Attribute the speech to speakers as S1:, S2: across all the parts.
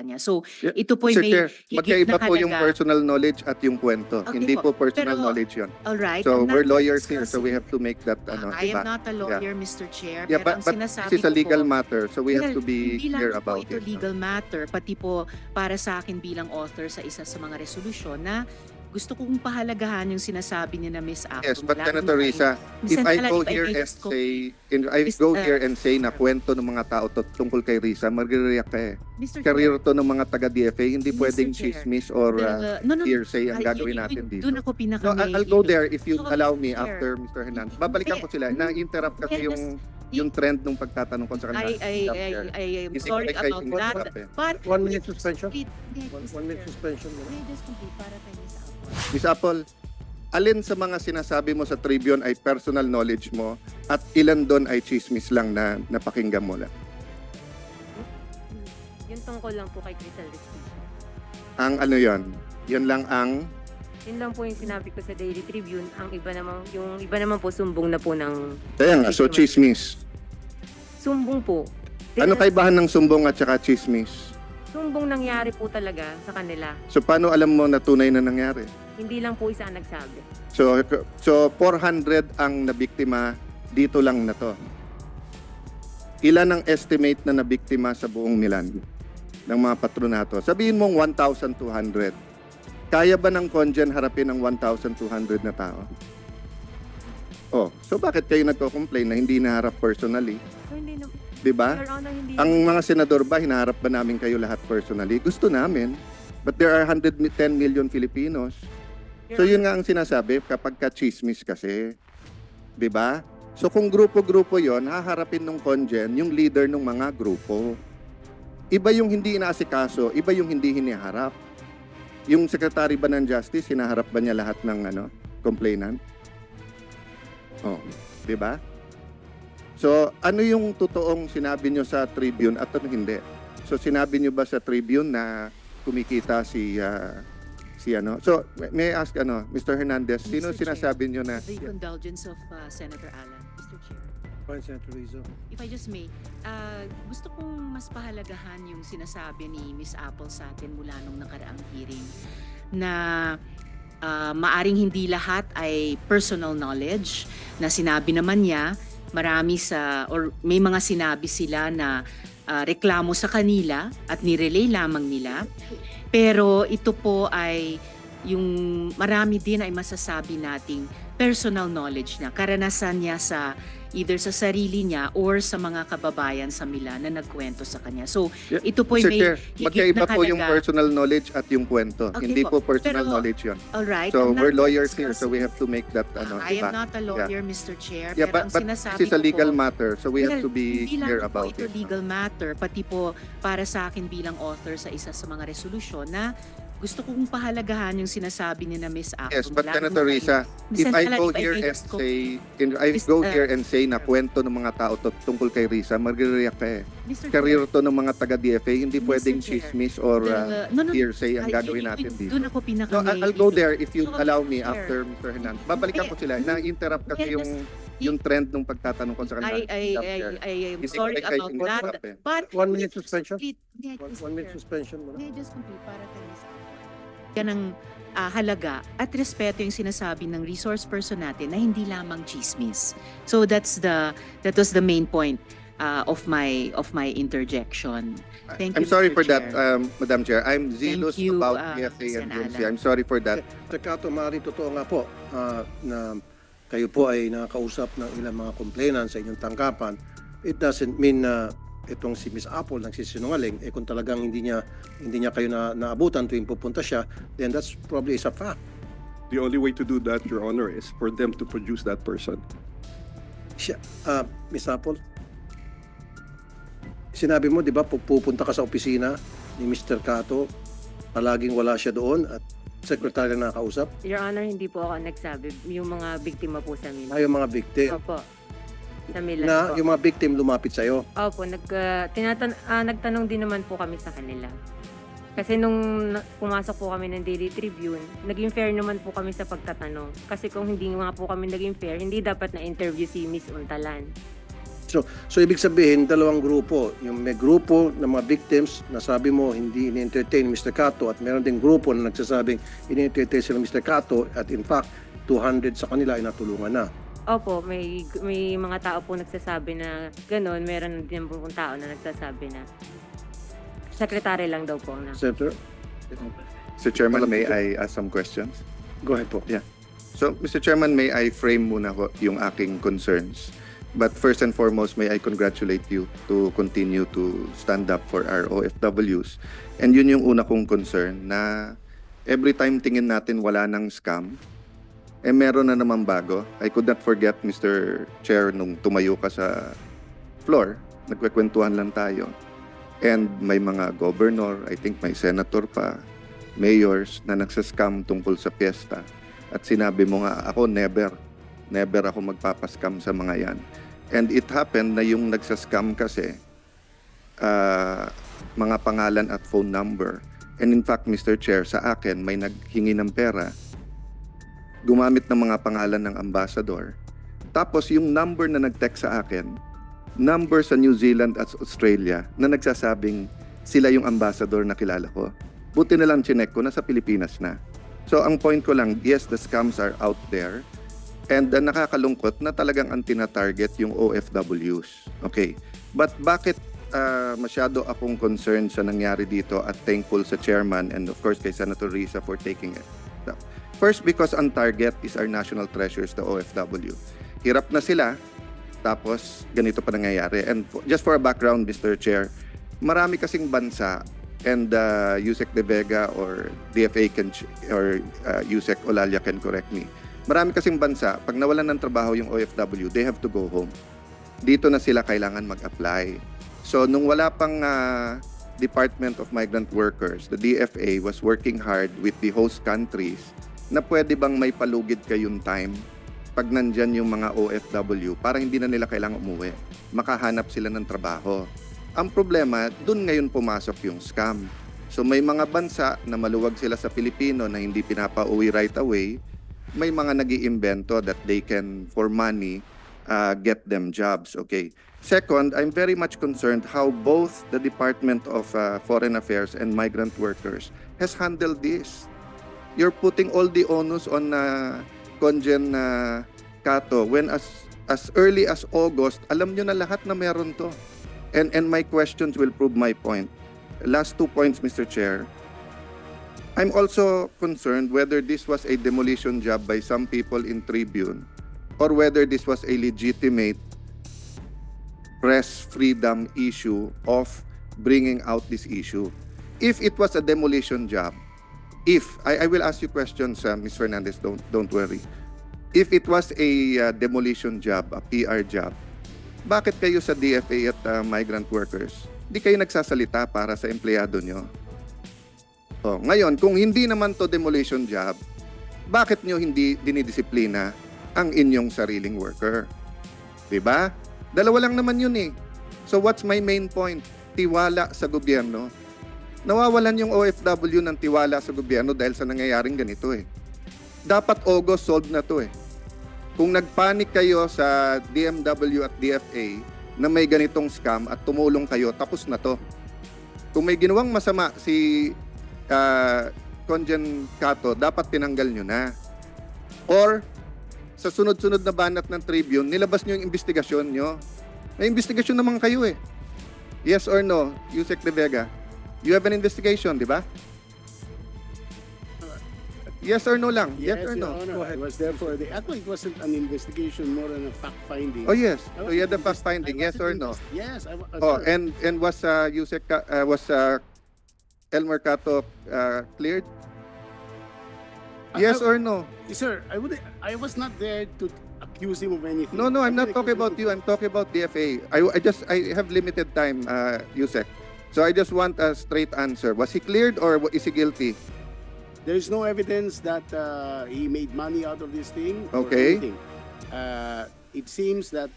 S1: kanya. So,
S2: Yeah,
S1: ito po
S2: Mr.
S1: may
S2: Chair,
S1: higit
S2: magkaiba
S1: na
S2: po yung
S1: halaga.
S2: personal knowledge at yung kwento.
S1: Okay
S2: Hindi
S1: po,
S2: po personal
S1: pero
S2: knowledge yun.
S1: alright,
S2: So
S1: I'm
S2: we're
S1: not
S2: lawyers here, so we
S1: discussing.
S2: have to make that
S1: I am
S2: diba?
S1: not a
S2: Yeah.
S1: lawyer, Mr. Chair,
S2: Yeah,
S1: pero ang
S2: but this
S1: sinasabi
S2: is a
S1: ko
S2: legal
S1: po,
S2: matter, so we have to be
S1: hindi
S2: clear
S1: lang po
S2: about
S1: ito
S2: it.
S1: legal matter, pati po para sa akin bilang author sa isa sa mga resolusyon na gusto kong pahalagahan yung sinasabi niya na Miss Apple.
S2: Yes, but
S1: lalo
S2: Senator
S1: na kay-
S2: Risa, if
S1: Sen.
S2: I
S1: Alan,
S2: go
S1: if I
S2: here
S1: may
S2: and
S1: just
S2: say, na kwento ng mga tao tungkol kay Risa, magre-react ka eh.
S1: Mr.
S2: Career to ng mga taga-DFA, hindi
S1: Mr.
S2: pwedeng
S1: Chair,
S2: chismis or
S1: no,
S2: hearsay ang gagawin natin dito.
S1: Doon ako pinaka
S2: No, I'll go there if you
S1: No,
S2: allow
S1: Mr.
S2: me
S1: Chair.
S2: after Mr. Hernandez. Babalikan ko sila. Na-interrupt kasi yung trend nung pagtatanong ko sa kanila.
S1: I am
S2: Hindi
S1: sorry
S2: ko kayo
S1: about
S2: interrupt
S1: that.
S2: eh.
S1: But
S3: 1 minute suspension?
S1: May I
S3: 1 minute suspension.
S1: May I just complete para kay Miss Apple?
S2: Miss Apple, alin sa mga sinasabi mo sa Tribune ay personal knowledge mo at ilan doon ay chismis lang na napakinggan mo lang?
S4: Yung tungkol lang po kay Crisel Respicio.
S2: Ang ano yon? Yun lang ang...
S4: Yun lang po yung sinabi ko sa Daily Tribune. Yung iba naman po sumbong na po ng
S2: Kaya nga, so chismis.
S4: sumbong po.
S2: Ano kaibahan ng sumbong at saka chismis?
S4: Sumbong nangyari po talaga sa kanila.
S2: So paano alam mo na tunay na nangyari?
S4: Hindi lang po isa ang nagsabi.
S2: So 400 ang nabiktima dito lang na to. Ilan ang estimate na nabiktima sa buong Milan ng mga patronato? Sabihin mong 1,200. Kaya ba ng Congen harapin ang 1,200 na tao? Oh, so bakit kayo nagko-complain na hindi naharap personally?
S4: So hindi na,
S2: 'Di ba?
S4: Your Honor, hindi.
S2: Ang mga senador ba, hinaharap ba namin kayo lahat personally? Gusto namin. But there are 110 million Filipinos. So yun nga ang sinasabi kapag ka-chismis kasi. 'Di ba? So kung grupo-grupo yon, haharapin ng Congen yung leader ng mga grupo. Iba yung hindi inaasikaso, iba yung hindi hiniharap. Yung Secretary ba ng Justice, hinaharap ba niya lahat ng complainant? Oh, 'di ba? So, ano yung totoong sinabi nyo sa Tribune at ano hindi? So, sinabi nyo ba sa Tribune na kumikita si ano? So, may I ask Mr. Hernandez, sino
S1: Mr. Chair,
S2: sinasabi nyo na
S1: The indulgence of Senator Alan, Mr. Chair.
S3: Fine, Senator Rizzo.
S1: If I just may, gusto kong mas pahalagahan yung sinasabi ni Miss Apple sa atin mula nung nakaraang hearing na maaring hindi lahat ay personal knowledge na sinabi naman niya, may mga sinabi sila na reklamo sa kanila at nirelay lamang nila. Pero ito po ay yung marami din ay masasabi nating personal knowledge na karanasan niya sa either sa sarili niya or sa mga kababayan sa Milan na nagkwento sa kanya. So,
S2: Yeah,
S1: ito po
S2: Mr.
S1: may
S2: Chair,
S1: higit
S2: magkaiba
S1: na
S2: po yung
S1: halaga.
S2: personal knowledge at yung kwento.
S1: Okay
S2: Hindi
S1: po.
S2: po personal
S1: Pero,
S2: knowledge yun.
S1: Alright.
S2: So,
S1: I'm
S2: we're
S1: not
S2: lawyers here, so we
S1: discussing-
S2: have to make that
S1: I
S2: diba?
S1: am not a lawyer, Mr. Chair,
S2: Yeah,
S1: pero ang
S2: but
S1: sinasabi
S2: this is a
S1: ko
S2: legal
S1: po,
S2: matter, so we have to be
S1: hindi
S2: clear
S1: lang po
S2: about
S1: ito
S2: it.
S1: legal matter, pati po para sa akin bilang author sa isa sa mga resolusyon na gusto kong pahalagahan yung sinasabi ni na Miss Apple.
S2: Yes, but
S1: lalo
S2: Senator
S1: na kay-
S2: Risa, if
S1: Sen.
S2: I
S1: Alan,
S2: go
S1: if I
S2: here
S1: may
S2: and
S1: just
S2: say, na kwento ng mga tao tungkol kay Risa, magre-react ka eh.
S1: Mr.
S2: Career to ng mga taga-DFA, hindi
S1: Mr.
S2: pwedeng
S1: Chair,
S2: chismis or
S1: no,
S2: hearsay ang gagawin natin dito.
S1: Doon ako pinaka
S2: So, I'll go there if you
S1: No,
S2: allow me
S1: Mr.
S2: after Mr. Hernandez. Babalikan ko sila. Na-interrupt kasi yung trend nung pagtatanong ko sa kanila.
S1: I am
S2: Hindi ko
S1: sorry
S2: kayo
S1: about
S2: interrupt
S1: that.
S2: eh.
S1: But
S3: 1 minute suspension?
S1: May I just
S3: 1 minute suspension muna.
S1: May I just complete para kay Miss Apple? Yan ang halaga at respeto yung sinasabi ng resource person natin na hindi lamang chismis. So that was the main point of my interjection. Thank
S2: I'm
S1: you,
S2: sorry
S1: Mr.
S2: for that,
S1: Chair.
S2: Madam Chair. I'm zealous
S1: you,
S2: about
S1: Sen.
S2: DFA and GMC.
S1: Alan.
S2: I'm sorry for that.
S3: Tekato, maaari totoo nga po na kayo po ay nakakausap ng ilang mga complainants sa inyong tanggapan. It doesn't mean na itong si Miss Apple nagsisinungaling. Kung talagang hindi niya kayo naabutan tuwing pupunta siya, then that's probably is a fact.
S5: The only way to do that, Your Honor, is for them to produce that person.
S3: Siya, Miss Apple, sinabi mo, di ba, pupunta ka sa opisina ni Mr. Cato, palaging wala siya doon at sekretary na nakausap?
S4: Your Honor, hindi po ako nagsabi. Yung mga biktima po sa Milan.
S3: Yung mga victim.
S4: Opo. Sa Milan
S3: Na
S4: po.
S3: yung mga victim lumapit sa'yo.
S4: Opo, nagtanong din naman po kami sa kanila. Kasi nung pumasok po kami ng Daily Tribune, naging fair naman po kami sa pagtatanong. Kasi kung hindi nga po kami naging fair, hindi dapat na-interview si Miss Untalan.
S3: So ibig sabihin, dalawang grupo. Yung may grupo ng mga victims na sabi mo hindi ini-entertain Mr. Cato at meron ding grupo na nagsasabing ini-entertain sila Mr. Cato at in fact, 200 sa kanila ay natulungan na.
S4: Opo, may mga tao po nagsasabi na gano'n. Meron din po tao na nagsasabi na sekretary lang daw po na.
S3: Senator,
S2: Mr. Chairman, may I ask some questions?
S3: go ahead po.
S2: So, Mr. Chairman, may I frame muna ko yung aking concerns. But first and foremost, may I congratulate you to continue to stand up for our OFWs. And yun yung una kong concern na every time tingin natin wala nang scam, meron na naman bago. I could not forget, Mr. Chair, nung tumayo ka sa floor, nagkwekwentuhan lang tayo. And may mga governor, I think may senator pa, mayors na nagsascam tungkol sa piyesta. At sinabi mo nga, ako never ako magpapascam sa mga yan. And it happened na yung nagsascam kasi, mga pangalan at phone number. And in fact, Mr. Chair, sa akin, may naghingi ng pera, gumamit ng mga pangalan ng ambassador. Tapos yung number na nag-text sa akin, number sa New Zealand at Australia na nagsasabing sila yung ambassador na kilala ko. Buti na lang chinek ko, nasa Pilipinas na. So ang point ko lang, yes, the scams are out there. And nakakalungkot na talagang ang tina-target yung OFWs. Okay. But bakit masyado akong concerned sa nangyari dito at thankful sa chairman and of course kay Senator Risa for taking it. First, because ang target is our national treasures, the OFW. Hirap na sila, tapos ganito pa nangyayari. And just for a background, Mr. Chair, marami kasing bansa and Yusek De Vega or DFA or Yusek Olalia can correct me. Marami kasing bansa, pag nawalan ng trabaho yung OFW, they have to go home. Dito na sila kailangan mag-apply. So, nung wala pang Department of Migrant Workers, the DFA was working hard with the host countries na pwede bang may palugid kayong time pag nandyan yung mga OFW para hindi na nila kailangang umuwi. Makahanap sila ng trabaho. Ang problema, dun ngayon pumasok yung scam. So, may mga bansa na maluwag sila sa Pilipino na hindi pinapauwi right away. May mga nag-iimbento that they can, for money, get them jobs. Okay. Second, I'm very much concerned how both the Department of Foreign Affairs and Migrant Workers has handled this. You're putting all the onus on Conjen Cato when as early as August, alam nyo na lahat na meron to. And my questions will prove my point. Last 2 points, Mr. Chair. I'm also concerned whether this was a demolition job by some people in Tribune or whether this was a legitimate press freedom issue of bringing out this issue. If it was a demolition job, I will ask you questions, Ms. Fernandez, don't worry. If it was a demolition job, a PR job, bakit kayo sa DFA at migrant workers, di kayo nagsasalita para sa empleyado nyo? Oh, ngayon, kung hindi naman to demolition job, bakit nyo hindi dinidisiplina ang inyong sariling worker? Diba? Dalawa lang naman yun eh. So what's my main point? Tiwala sa gobyerno. Nawawalan yung OFW ng tiwala sa gobyerno dahil sa nangyayaring ganito eh. Dapat August solved na to eh. Kung nagpanik kayo sa DMW at DFA na may ganitong scam at tumulong kayo, tapos na to. Kung may ginawang masama si Conjen Cato, dapat tinanggal nyo na. Or, sa sunod-sunod na banat ng Tribune, nilabas nyo yung investigasyon nyo. May investigasyon naman kayo eh. Yes or no, Yusek De Vega? You have an investigation, di ba? Yes or no lang? Yes or no?
S6: Your Honor, I was there for actually it wasn't an investigation, more than a fact-finding.
S2: Oh yes. So you had the fact-finding, yes or no?
S6: Yes.
S2: Oh,
S6: sir.
S2: and was Yusek was Elmer Cato cleared? Yes or no?
S6: Sir, I was not there to accuse him of anything.
S2: No, I'm not
S6: didn't
S2: talking
S6: accuse
S2: about you. I'm talking about DFA. I have limited time, Yusek. So I just want a straight answer. Was he cleared or is he guilty?
S6: There is no evidence that he made money out of this thing. Or
S2: Okay.
S6: anything. It seems that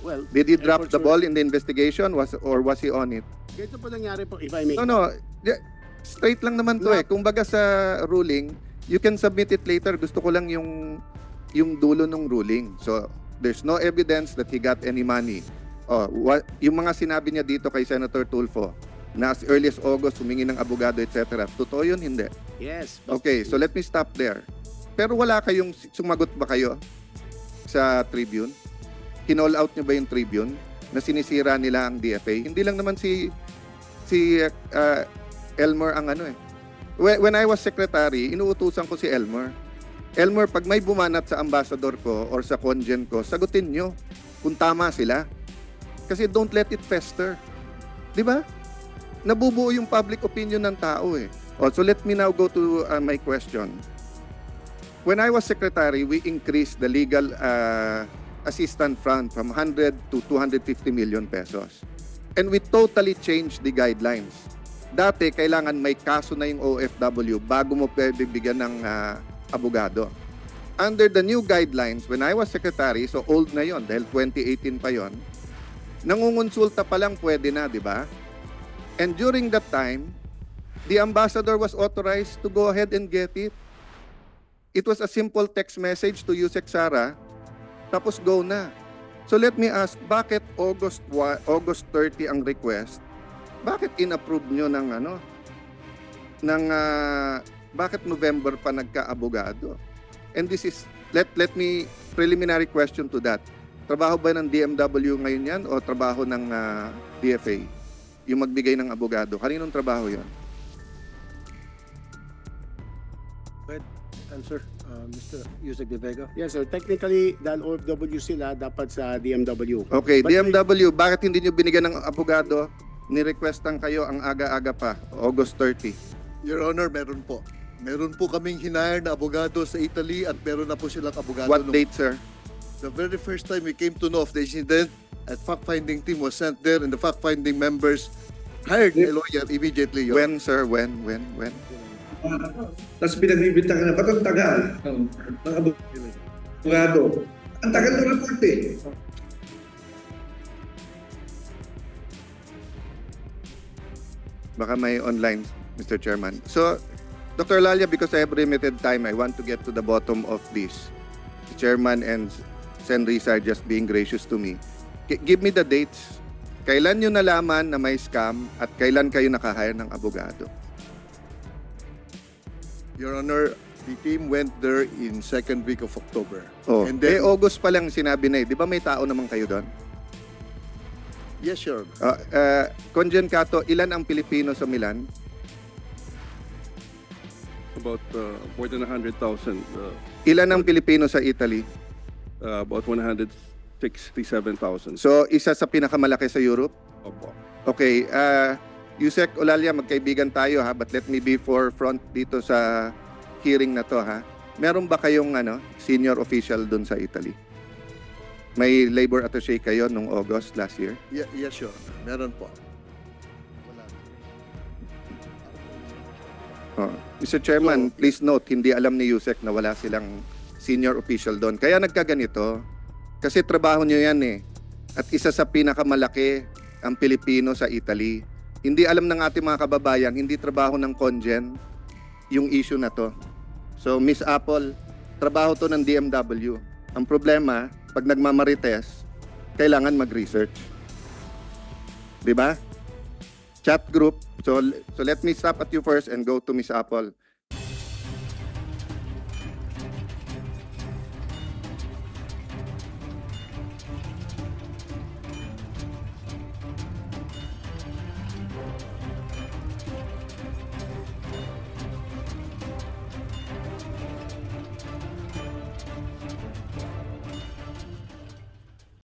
S6: well.
S2: Did he drop
S6: efforts
S2: the
S6: were-
S2: ball in the investigation? Was he on it?
S6: Ganito po nangyari po, if I may.
S2: No. Straight lang naman to
S6: No.
S2: eh. Kung baga sa ruling, you can submit it later. Gusto ko lang yung dulo ng ruling. So, There's no evidence that he got any money. Yung mga sinabi niya dito kay Senator Tulfo, na as early as August, humingi ng abogado, etc. Totoo yun? Hindi.
S6: Yes.
S2: Okay, so let me stop there. Pero wala kayong, sumagot ba kayo sa Tribune? Kinall out niyo ba yung Tribune na sinisira nila ang DFA? Hindi lang naman si Elmer ang ano eh. When I was secretary, inuutusan ko si Elmer. Elmer, pag may bumanat sa ambassador ko or sa congen ko, sagutin nyo kung tama sila. Kasi don't let it fester. Di ba? Nabubuo yung public opinion ng tao eh. So let me now go to my question. When I was secretary, we increased the legal assistance fund from 100 to 250 million pesos. And we totally changed the guidelines. Dati, kailangan may kaso na yung OFW bago mo pwede bigyan ng abogado. Under the new guidelines, when I was secretary, so old na yon dahil 2018 pa yon, nangungonsulta pa lang pwede na, di ba? And during that time, the ambassador was authorized to go ahead and get it. It was a simple text message to Yusek Sara, tapos go na. So let me ask, bakit August 30 ang request? Bakit in-approve nyo ng bakit November pa nagka-abogado? And this is, let me, preliminary question to that. Trabaho ba ng DMW ngayon yan o trabaho ng DFA? Yung magbigay ng abogado. Kaninong trabaho yan?
S3: Answer, Mr. Yusek De Vega.
S6: Yes, sir. Technically, dahil OFW sila, dapat sa DMW.
S2: Okay,
S6: But
S2: DMW, bakit hindi nyo binigyan ng abogado? Ni-requestan kayo ang aga-aga pa, August 30.
S7: Your Honor, meron po. Meron po kaming hinire na abogado sa Italy at meron na po silang abogado.
S2: What date, sir?
S7: The very first time we came to know of the incident, a fact-finding team was sent there and the fact-finding members hired a lawyer immediately. Your
S2: When, sir? When?
S8: Tapos pinagbibintang ka na, ba't ang tagal ng abogado? Ang tagal ng report eh.
S2: Baka may online, Mr. Chairman. So, Dr. Lalia, because I have limited time, I want to get to the bottom of this. The Chairman and Sen. Risa are just being gracious to me. Give me the dates. Kailan nyo nalaman na may scam at kailan kayo nakahire ng abogado?
S7: Your Honor, the team went there in second week of October.
S2: Oh,
S7: And then,
S2: August pa lang sinabi na eh. Di ba may tao naman kayo doon?
S7: yes, Your Honor.
S2: Conjen Cato, ilan ang Pilipino sa Milan?
S5: About more than 100,000,
S2: Ilan ang Pilipino sa Italy?
S5: about 167,000.
S2: So, isa sa pinakamalaki sa Europe?
S5: Opo.
S2: Okay, Yusek Olalia, magkaibigan tayo ha, but let me be forefront dito sa hearing na to ha. Meron ba kayong senior official dun sa Italy? May labor attaché kayo nung August last year?
S7: Yes, Your Honor. Meron po.
S2: Mr. Chairman, please note, hindi alam ni Yusek na wala silang senior official doon. Kaya nagkaganito, kasi trabaho nyo yan eh. At isa sa pinakamalaki ang Pilipino sa Italy. Hindi alam ng ating mga kababayan, hindi trabaho ng congen yung issue na to. So, Miss Apple, trabaho to ng DMW. Ang problema, pag nagmamarites, kailangan mag-research. Di ba? Chat group. So let me stop at you first and go to Miss Apple.